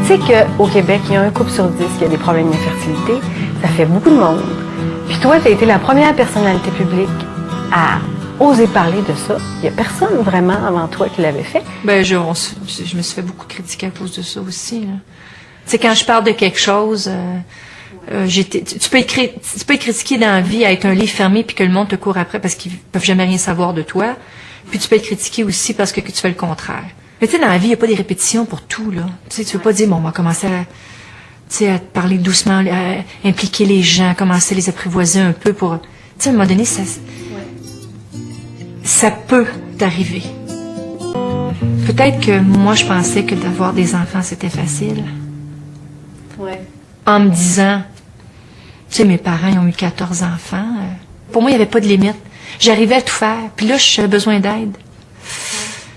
Tu sais qu'au Québec, il y a un couple sur 10 qui a des problèmes d'infertilité. Ça fait beaucoup de monde. Puis toi, tu as été la première personnalité publique à oser parler de ça. Il n'y a personne vraiment avant toi qui l'avait fait. Ben, je me suis fait beaucoup critiquer à cause de ça aussi, là. Tu sais, quand je parle de quelque chose, tu peux être critiqué dans la vie à être un livre fermé puis que le monde te court après parce qu'ils peuvent jamais rien savoir de toi. Puis tu peux être critiqué aussi parce que tu fais le contraire. Mais tu sais, dans la vie, il n'y a pas des répétitions pour tout, là. Tu sais, tu veux pas dire, bon, on va commencer à parler doucement, à impliquer les gens, commencer à les apprivoiser un peu pour... Tu sais, à un moment donné, ça peut t'arriver. Peut-être que moi, je pensais que d'avoir des enfants, c'était facile. Ouais. En me disant, tu sais, mes parents, ils ont eu 14 enfants. Pour moi, il n'y avait pas de limite. J'arrivais à tout faire. Puis là, j'avais besoin d'aide.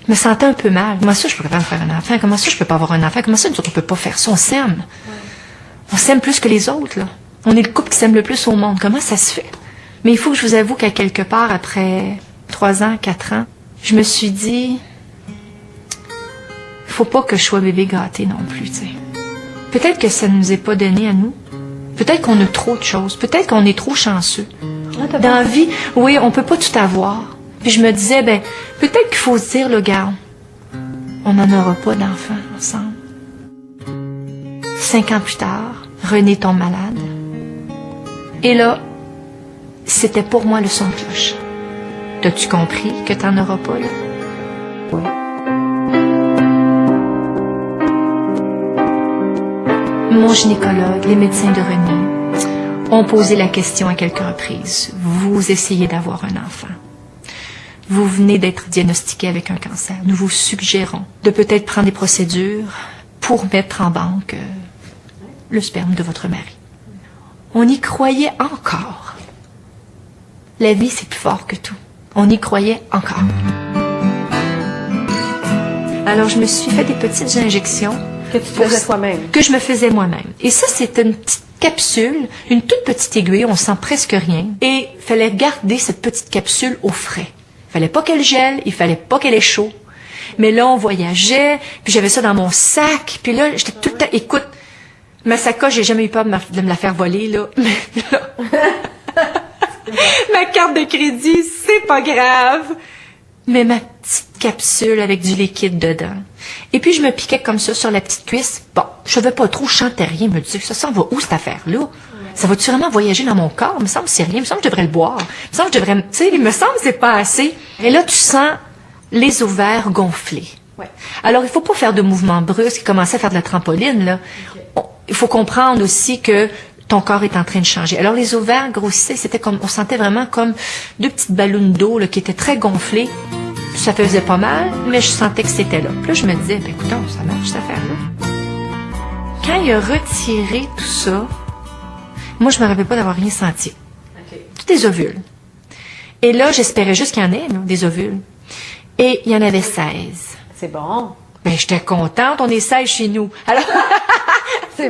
Je me sentais un peu mal. Comment ça, je peux pas faire un enfant? Comment ça, je peux pas avoir un enfant? Comment ça, nous autres, on peut pas faire ça? On s'aime. Ouais. On s'aime plus que les autres, là. On est le couple qui s'aime le plus au monde. Comment ça se fait? Mais il faut que je vous avoue qu'à quelque part, après 3 ans, 4 ans, je me suis dit, faut pas que je sois bébé gâté non plus, tu sais. Peut-être que ça ne nous est pas donné à nous. Peut-être qu'on a trop de choses. Peut-être qu'on est trop chanceux. Dans la vie, oui, on peut pas tout avoir. Puis je me disais, ben, peut-être qu'il faut se dire, le gars, on n'en aura pas d'enfants ensemble. 5 ans plus tard, René tombe malade. Et là, c'était pour moi le son de cloche. T'as-tu compris que t'en auras pas, là? Oui. Mon gynécologue, les médecins de René ont posé la question à quelques reprises. Vous essayez d'avoir un enfant. Vous venez d'être diagnostiqué avec un cancer. Nous vous suggérons de peut-être prendre des procédures pour mettre en banque le sperme de votre mari. On y croyait encore. La vie, c'est plus fort que tout. On y croyait encore. Alors, je me suis fait des petites injections. Que tu faisais toi-même. Que je me faisais moi-même. Et ça, c'est une petite capsule, une toute petite aiguille, on sent presque rien. Et il fallait garder cette petite capsule au frais. Il fallait pas qu'elle gèle, il fallait pas qu'elle ait chaud. Mais là, on voyageait, puis j'avais ça dans mon sac, puis là, j'étais tout le temps... Écoute, ma sacoche, j'ai jamais eu peur de me la faire voler, là. Mais là... ma carte de crédit, c'est pas grave. Mais ma petite capsule avec du liquide dedans. Et puis, je me piquais comme ça sur la petite cuisse. Bon, je savais pas trop, je chantais rien. Je me disais, ça va où, cette affaire-là? Ça va-tu vraiment voyager dans mon corps? Il me semble que c'est rien. Il me semble que je devrais le boire. Il me semble que je devrais... Tu sais, il me semble que c'est pas assez. Et là, tu sens les ovaires gonflés. Ouais. Alors, il faut pas faire de mouvements brusques, commencer à faire de la trampoline, là. Okay. Il faut comprendre aussi que ton corps est en train de changer. Alors, les ovaires grossissaient, c'était comme... On sentait vraiment comme 2 petites ballons d'eau, là, qui étaient très gonflées. Ça faisait pas mal, mais je sentais que c'était là. Puis là, je me disais, ben écoute, ça marche, cette affaire-là. Quand il a retiré tout ça, moi, je me rappelle pas d'avoir rien senti. Okay. Tout des ovules. Et là, j'espérais juste qu'il y en ait, là, des ovules. Et il y en avait 16. C'est bon. Ben, j'étais contente, on est 16 chez nous. Alors,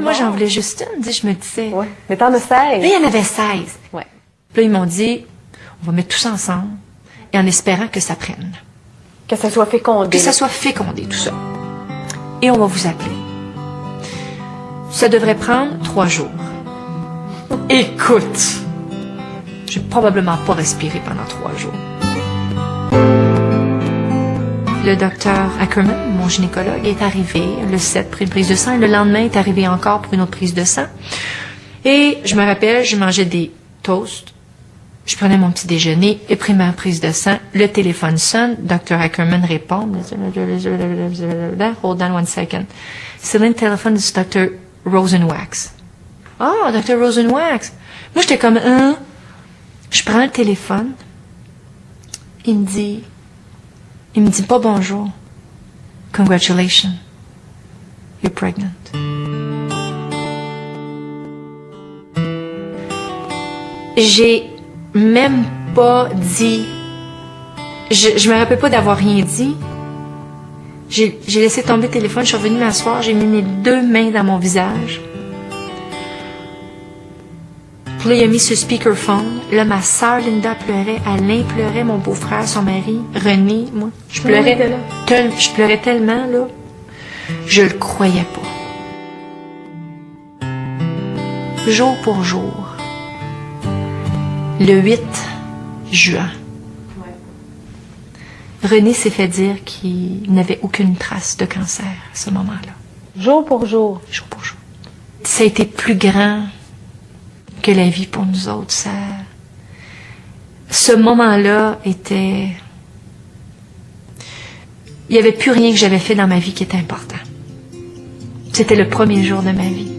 moi, j'en voulais juste une, je me disais. Ouais. Mais t'en as 16. Là, il y en avait 16. Ouais. Puis là, ils m'ont dit, on va mettre tous ensemble, et en espérant que ça prenne. Que ça soit fécondé. Que ça soit fécondé, tout ça. Et on va vous appeler. Ça devrait prendre 3 jours. Écoute, je vais probablement pas respirer pendant 3 jours. Le docteur Ackerman, mon gynécologue, est arrivé le 7 pour une prise de sang. Et le lendemain, est arrivé encore pour une autre prise de sang. Et je me rappelle, je mangeais des toasts. Je prenais mon petit déjeuner et pris ma prise de sang. Le téléphone sonne. Dr. Ackerman répond. Hold on 1 second. Céline, téléphone du Dr. Rosenwax. Ah, Dr. Rosenwax. Moi, j'étais comme, Je prends le téléphone. Il me dit pas bonjour. Congratulations. You're pregnant. J'ai même pas dit. Je me rappelle pas d'avoir rien dit. J'ai laissé tomber le téléphone, je suis revenue m'asseoir, j'ai mis mes 2 mains dans mon visage. Puis là, il a mis ce speakerphone. Là, ma sœur Linda pleurait, Alain pleurait, mon beau-frère, son mari, René, moi. Je pleurais tellement, là. Je le croyais pas. jour pour jour. Le 8 juin, René s'est fait dire qu'il n'avait aucune trace de cancer à ce moment-là. Jour pour jour. Jour pour jour. Ça a été plus grand que la vie pour nous autres. Ce moment-là était... Il n'y avait plus rien que j'avais fait dans ma vie qui était important. C'était le premier jour de ma vie.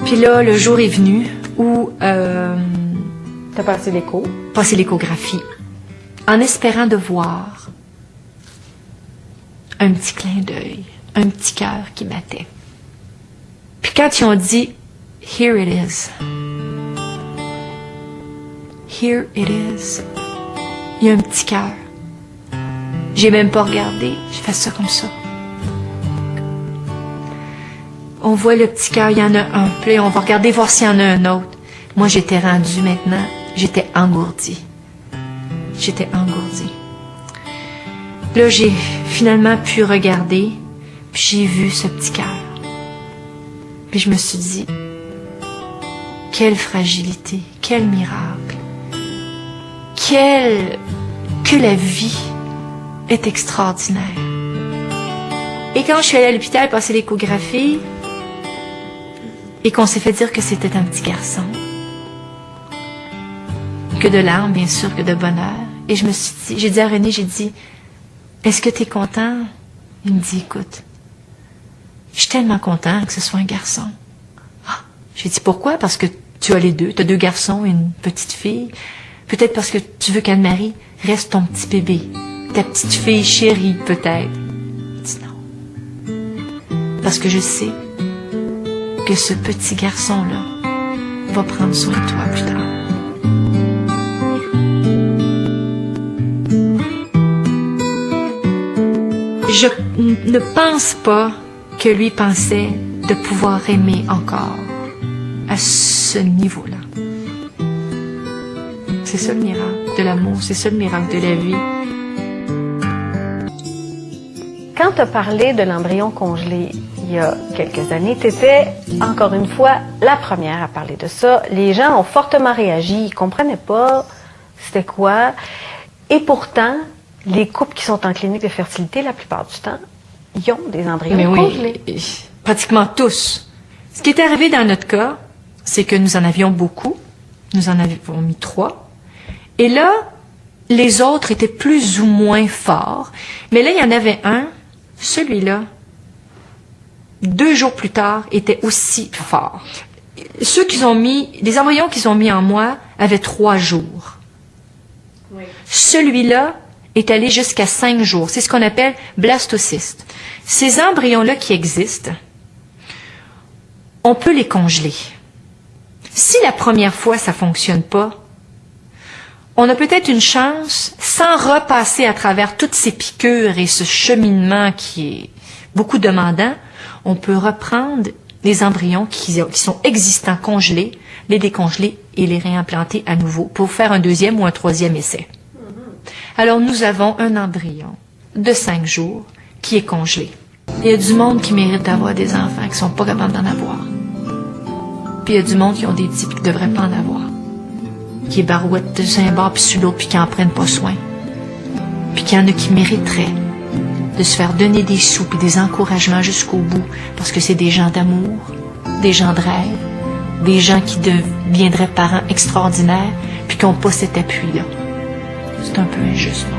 Puis là, le jour est venu où... T'as passé l'écho. Passé l'échographie, en espérant de voir un petit clin d'œil, un petit cœur qui battait. Puis quand ils ont dit « Here it is », « Here it is », il y a un petit cœur. J'ai même pas regardé, j'ai fait ça comme ça. On voit le petit cœur, il y en a un, puis on va regarder voir s'il y en a un autre. Moi, j'étais rendue maintenant, j'étais engourdie. J'étais engourdie. Là, j'ai finalement pu regarder, puis j'ai vu ce petit cœur. Puis je me suis dit, quelle fragilité, quel miracle, que la vie est extraordinaire. Et quand je suis allée à l'hôpital passer l'échographie, et qu'on s'est fait dire que c'était un petit garçon, que de larmes, bien sûr, que de bonheur. Et je me suis dit, j'ai dit à René, j'ai dit, est-ce que tu es content? Il me dit, écoute, je suis tellement content que ce soit un garçon. Ah, j'ai dit, pourquoi? Parce que tu as les deux, tu as deux garçons et une petite fille. Peut-être parce que tu veux qu'Anne-Marie reste ton petit bébé, ta petite fille chérie, peut-être. Il dit non. Parce que je sais que ce petit garçon-là va prendre soin de toi plus tard. Je ne pense pas que lui pensait de pouvoir aimer encore à ce niveau-là. C'est ça le miracle de l'amour, c'est ça le miracle de la vie. Quand tu as parlé de l'embryon congelé il y a quelques années, tu étais, encore une fois, la première à parler de ça. Les gens ont fortement réagi, ils ne comprenaient pas c'était quoi. Et pourtant, les couples qui sont en clinique de fertilité, la plupart du temps, ils ont des embryons congelés. Oui, pratiquement tous. Ce qui est arrivé dans notre cas, c'est que nous en avions beaucoup. Nous en avions mis 3. Et là, les autres étaient plus ou moins forts. Mais là, il y en avait un, celui-là, 2 jours plus tard, était aussi fort. Ceux qu'ils ont mis, les embryons qu'ils ont mis en moi avaient 3 jours. Oui. Celui-là est allé jusqu'à 5 jours. C'est ce qu'on appelle blastocyste. Ces embryons-là qui existent, on peut les congeler. Si la première fois, ça fonctionne pas, on a peut-être une chance, sans repasser à travers toutes ces piqûres et ce cheminement qui est beaucoup demandant, on peut reprendre les embryons qui sont existants, congelés, les décongeler et les réimplanter à nouveau pour faire un 2e ou un 3e essai. Alors, nous avons un embryon de 5 jours qui est congelé. Il y a du monde qui mérite d'avoir des enfants qui ne sont pas capables d'en avoir. Puis il y a du monde qui ont des petits et qui ne devraient pas en avoir. Qui est barouette de un bord puis sur l'autre puis qui n'en prennent pas soin. Puis qu'il y en a qui mériteraient de se faire donner des sous et des encouragements jusqu'au bout parce que c'est des gens d'amour, des gens de rêve, des gens qui deviendraient parents extraordinaires puis qui n'ont pas cet appui-là. C'est un peu injuste, non?